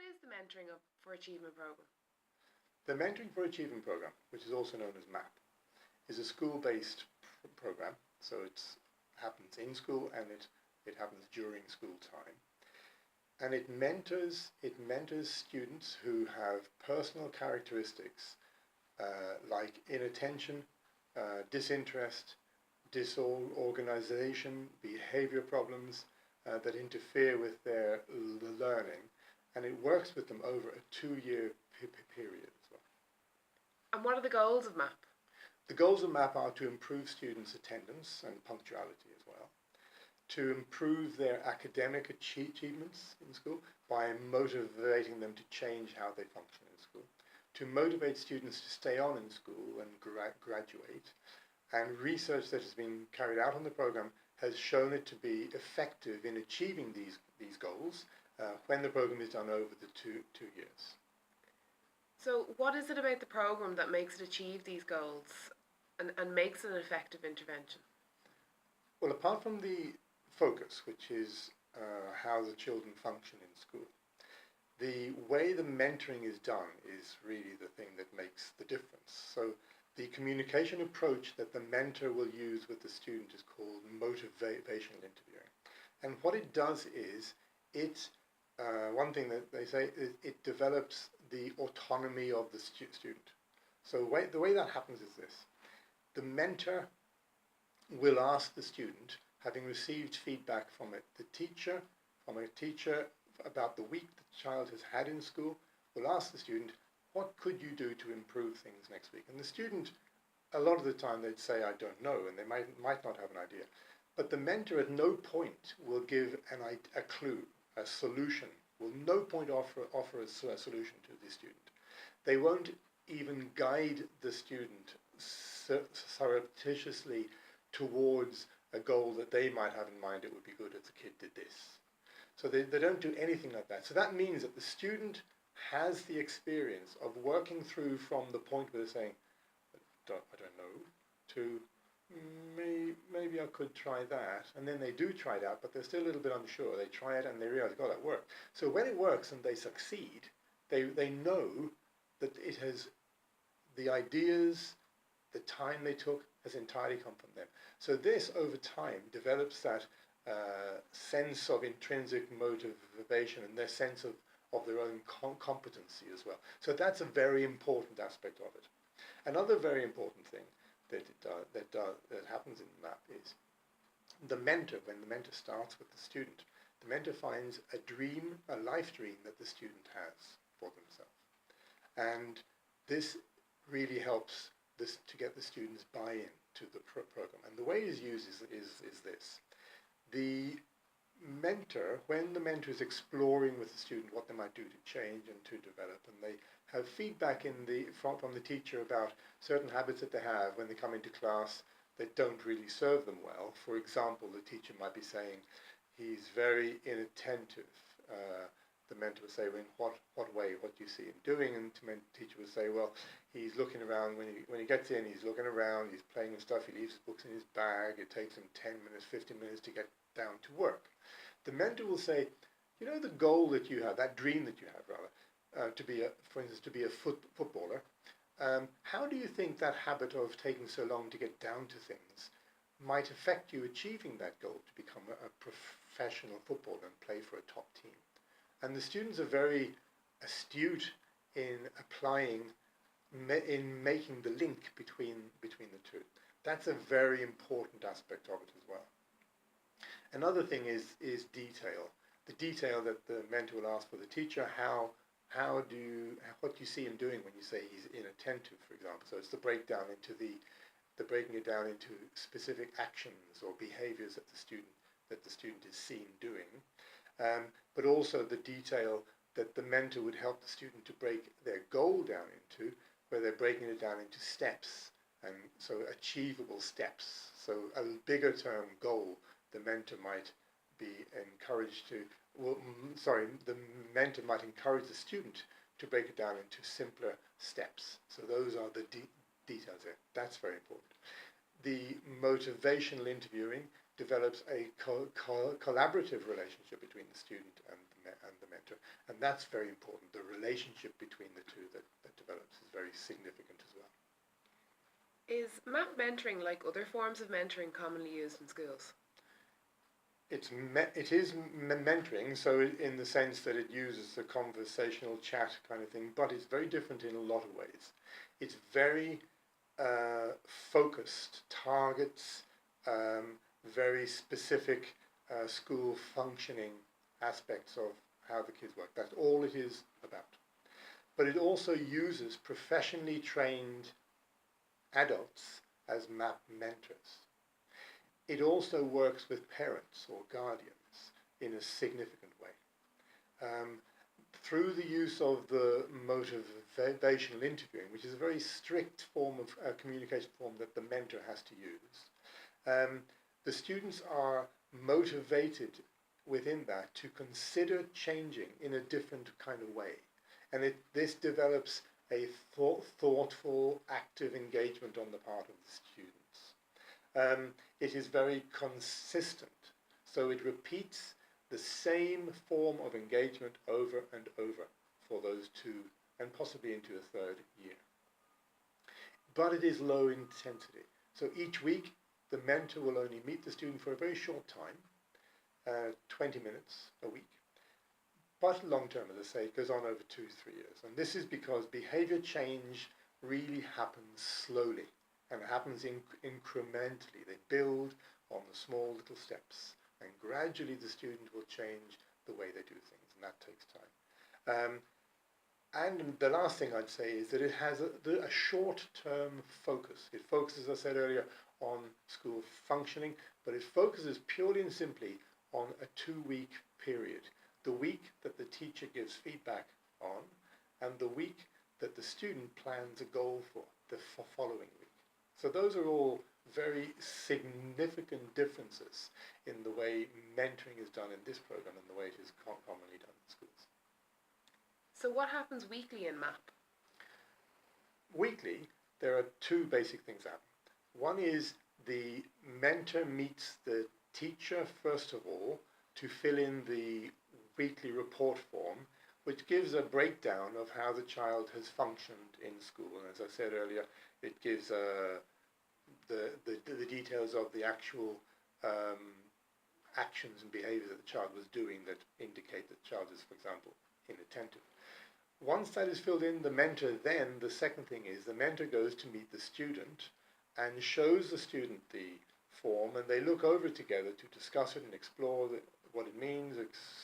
is the Mentoring for Achievement programme? The Mentoring for Achievement programme, which is also known as MAP, is a school-based programme, so it happens in school and it happens during school time. And it mentors students who have personal characteristics like inattention, disinterest, disorganization, behavior problems that interfere with their learning, and it works with them over a 2-year period as well. And what are the goals of MAP? The goals of MAP are to improve students' attendance and punctuality as well, to improve their academic achievements in school by motivating them to change how they function in school, to motivate students to stay on in school and graduate. And research that has been carried out on the program has shown it to be effective in achieving these goals when the program is done over the two years. So what is it about the program that makes it achieve these goals and makes it an effective intervention? Well, apart from the focus, which is how the children function in school, the way the mentoring is done is really the thing that makes the difference. So the communication approach that the mentor will use with the student is called motivational interviewing. And what it does is, one thing that they say is it develops the autonomy of the student. So the way that happens is this. The mentor will ask the student, having received feedback from a teacher about the week the child has had in school, will ask the student, what could you do to improve things next week? And the student, a lot of the time, they'd say, I don't know, and they might not have an idea. But the mentor at no point will give a clue, a solution, will no point offer a solution to the student. They won't even guide the student surreptitiously towards a goal that they might have in mind. It would be good if the kid did this. So they don't do anything like that. So that means that the student has the experience of working through from the point where they're saying, I don't know, to maybe I could try that. And then they do try it out, but they're still a little bit unsure. They try it and they realize, God, that worked. So when it works and they succeed, they know that it has, the ideas, the time they took has entirely come from them. So this, over time, develops that sense of intrinsic motivation and their sense of their own competency as well. So that's a very important aspect of it. Another very important thing that happens in MAP is the mentor, when the mentor starts with the student, the mentor finds a dream, a life dream that the student has for themselves. And this really helps to get the students buy-in to the program. And the way it is used is this. The mentor, when the mentor is exploring with the student what they might do to change and to develop, and they have feedback from the teacher about certain habits that they have when they come into class that don't really serve them well. For example, the teacher might be saying, he's very inattentive. The mentor would say, well, in what way, what do you see him doing? And the teacher would say, well, he's looking around, when he gets in, he's looking around, he's playing with stuff, he leaves his books in his bag, it takes him 10 minutes, 15 minutes to get down to work. The mentor will say, you know the goal that you have, that dream that you have rather, to be for instance, to be a footballer, how do you think that habit of taking so long to get down to things might affect you achieving that goal to become a professional footballer and play for a top team? And the students are very astute in applying, in making the link between the two. That's a very important aspect of it as well. Another thing is detail. The detail that the mentor will ask for the teacher, what do you see him doing when you say he's inattentive, for example. So it's the breakdown into the breaking it down into specific actions or behaviors that the student is seen doing. But also the detail that the mentor would help the student to break their goal down into, where they're breaking it down into steps, and so achievable steps. So a bigger term goal, the mentor might be encouraged to, the mentor might encourage the student to break it down into simpler steps. So those are the details there. That's very important. The motivational interviewing develops a collaborative relationship between the student and the mentor, and that's very important. The relationship between the two that develops is very significant as well. Is MAP mentoring, like other forms of mentoring, commonly used in schools? It is mentoring, so in the sense that it uses a conversational chat kind of thing, but it's very different in a lot of ways. It's very focused, targets very specific school functioning aspects of how the kids work. That's all it is about. But it also uses professionally trained adults as MAP mentors. It also works with parents or guardians in a significant way. Through the use of the motivational interviewing, which is a very strict form of communication form that the mentor has to use, the students are motivated within that to consider changing in a different kind of way. And this develops a thoughtful, active engagement on the part of the students. It is very consistent, so it repeats the same form of engagement over and over for those 2 and possibly into a 3rd year. But it is low intensity, so each week the mentor will only meet the student for a very short time, 20 minutes a week. But long term, as I say, it goes on over 2-3 years. And this is because behaviour change really happens slowly and happens incrementally. They build on the small little steps, and gradually the student will change the way they do things, and that takes time. And the last thing I'd say is that it has a short-term focus. It focuses, as I said earlier, on school functioning, but it focuses purely and simply on a 2-week period. The week that the teacher gives feedback on, and the week that the student plans a goal for the following week. So those are all very significant differences in the way mentoring is done in this program and the way it is commonly done in schools. So what happens weekly in MAP? Weekly, there are 2 basic things that happen. One is the mentor meets the teacher first of all to fill in the weekly report form, which gives a breakdown of how the child has functioned in school. And as I said earlier, it gives the details of the actual actions and behaviours that the child was doing that indicate that the child is, for example, inattentive. Once that is filled in, the mentor then, the second thing is, the mentor goes to meet the student and shows the student the form, and they look over it together to discuss it and explore what it means,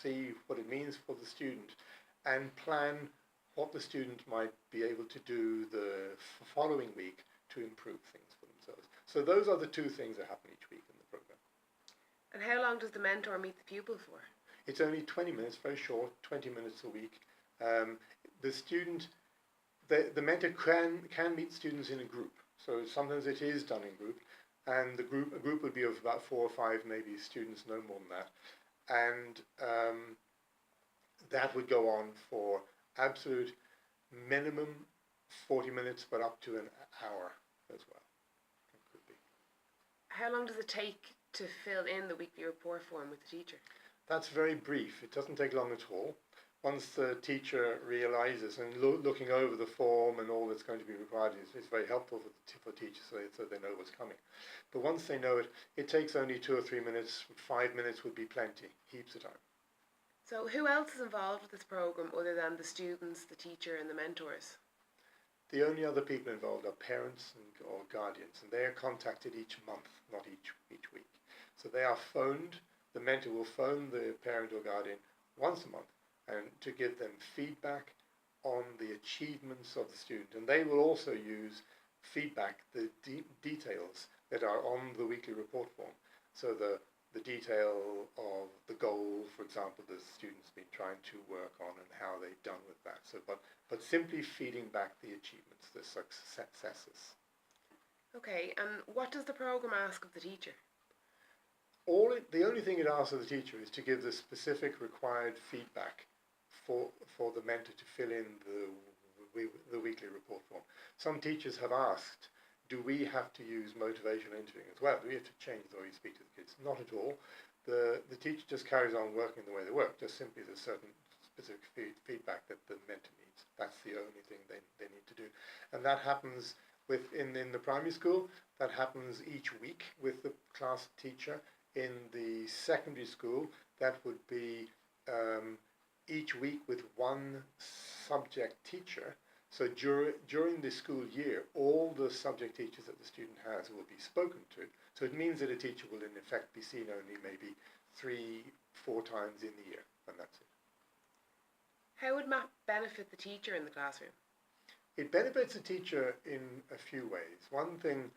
see what it means for the student, and plan what the student might be able to do the following week to improve things for themselves. So those are the 2 things that happen each week in the program. And how long does the mentor meet the pupil for? It's only 20 minutes, very short, 20 minutes a week. The student, the mentor can meet students in a group. So sometimes it is done in group, and a group would be of about 4 or 5 maybe students, no more than that. And that would go on for absolute minimum 40 minutes, but up to an hour as well. It could be. How long does it take to fill in the weekly report form with the teacher? That's very brief. It doesn't take long at all. Once the teacher realises, and looking over the form and all that's going to be required is very helpful for teachers so they know what's coming. But once they know it, it takes only 2 or 3 minutes. 5 minutes would be plenty, heaps of time. So who else is involved with this programme other than the students, the teacher and the mentors? The only other people involved are parents or guardians, and they are contacted each month, not each week. So they are phoned. The mentor will phone the parent or guardian once a month and to give them feedback on the achievements of the student. And they will also use feedback, the details that are on the weekly report form. So the detail of the goal, for example, the student's been trying to work on and how they've done with that. So, but simply feeding back the achievements, the successes. Okay, and what does the programme ask of the teacher? The only thing it asks of the teacher is to give the specific required feedback for the mentor to fill in the weekly report form. Some teachers have asked do we have to use motivational interviewing as well? Do we have to change the way we speak to the kids? Not at all. The teacher just carries on working the way they work, just simply there's certain specific feedback that the mentor needs. That's the only thing they need to do. And that happens in the primary school, that happens each week with the class teacher. In the secondary school, that would be each week with one subject teacher. So during the school year, all the subject teachers that the student has will be spoken to. So it means that a teacher will in effect be seen only maybe 3-4 times in the year, and that's it. How would MAP benefit the teacher in the classroom? It benefits the teacher in a few ways. One thing,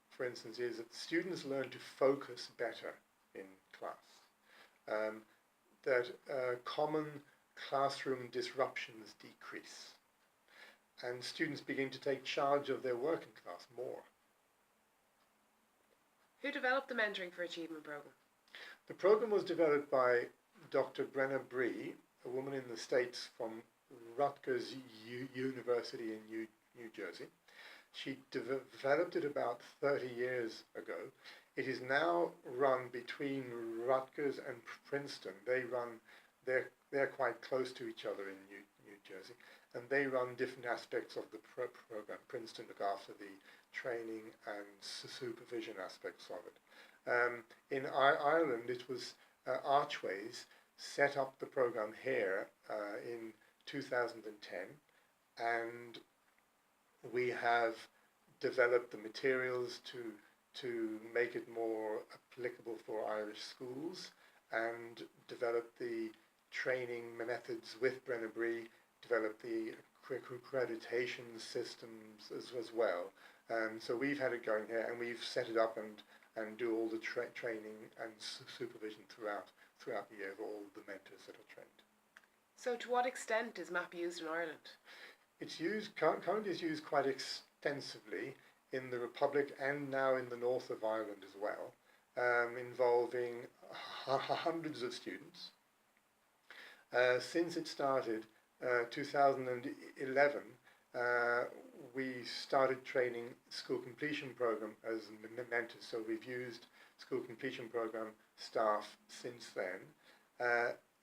for instance, is that students learn to focus better in class. That common classroom disruptions decrease. And students begin to take charge of their work in class more. Who developed the Mentoring for Achievement program? The program was developed by Dr. Brenna Bree, a woman in the States from Rutgers University in New Jersey. She developed it about 30 years ago. It is now run between Rutgers and Princeton. They're quite close to each other in New Jersey, and they run different aspects of the program. Princeton look after the training and supervision aspects of it. In Ireland, it was Archways set up the program here in 2010, and we have developed the materials to make it more applicable for Irish schools, and developed the training methods with Brenna Bree, developed the accreditation systems as well. So we've had it going here, and we've set it up and do all the training and supervision throughout the year of all the mentors that are trained. So to what extent is MAP used in Ireland? It's currently is used quite extensively in the Republic and now in the north of Ireland as well, involving hundreds of students. Since it started, 2011, we started training school completion program as mentors. So we've used school completion program staff since then.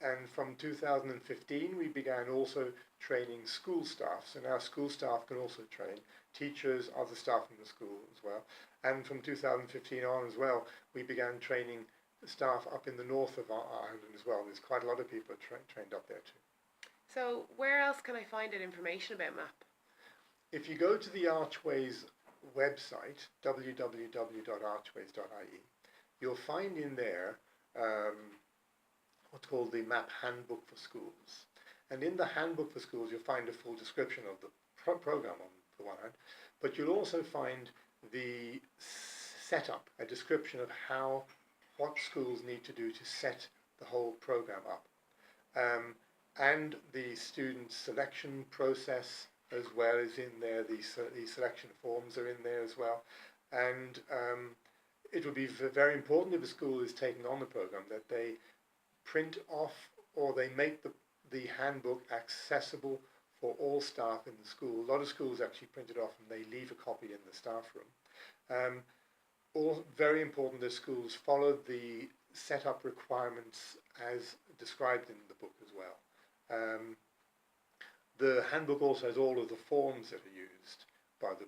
And from 2015, we began also training school staff. So now school staff can also train teachers, other staff in the school as well. And from 2015 on as well, we began training staff up in the north of Ireland as well. There's quite a lot of people trained up there too. So where else can I find out information about MAP? If you go to the Archways website, www.archways.ie, you'll find in there what's called the MAP Handbook for Schools. And in the Handbook for Schools, you'll find a full description of the program on the one hand, but you'll also find the setup, a description of what schools need to do to set the whole program up. And the student selection process as well is in there. The selection forms are in there as well. And it will be very important if a school is taking on the program that they print off or they make the handbook accessible for all staff in the school. A lot of schools actually print it off and they leave a copy in the staff room. All very important that schools follow the setup requirements as described in the book as well. The handbook also has all of the forms that are used by the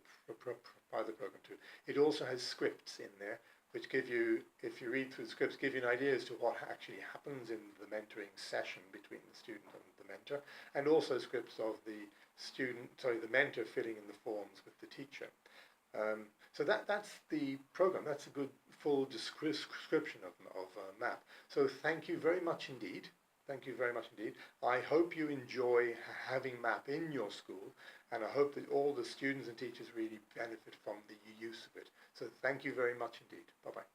program too. It also has scripts in there which give you, if you read through the scripts, give you an idea as to what actually happens in the mentoring session between the student and the mentor, and also scripts of the mentor filling in the forms with the teacher. So that's the program. That's a good full description of MAP. So thank you very much indeed. Thank you very much indeed. I hope you enjoy having MAP in your school, and I hope that all the students and teachers really benefit from the use of it. So thank you very much indeed. Bye-bye.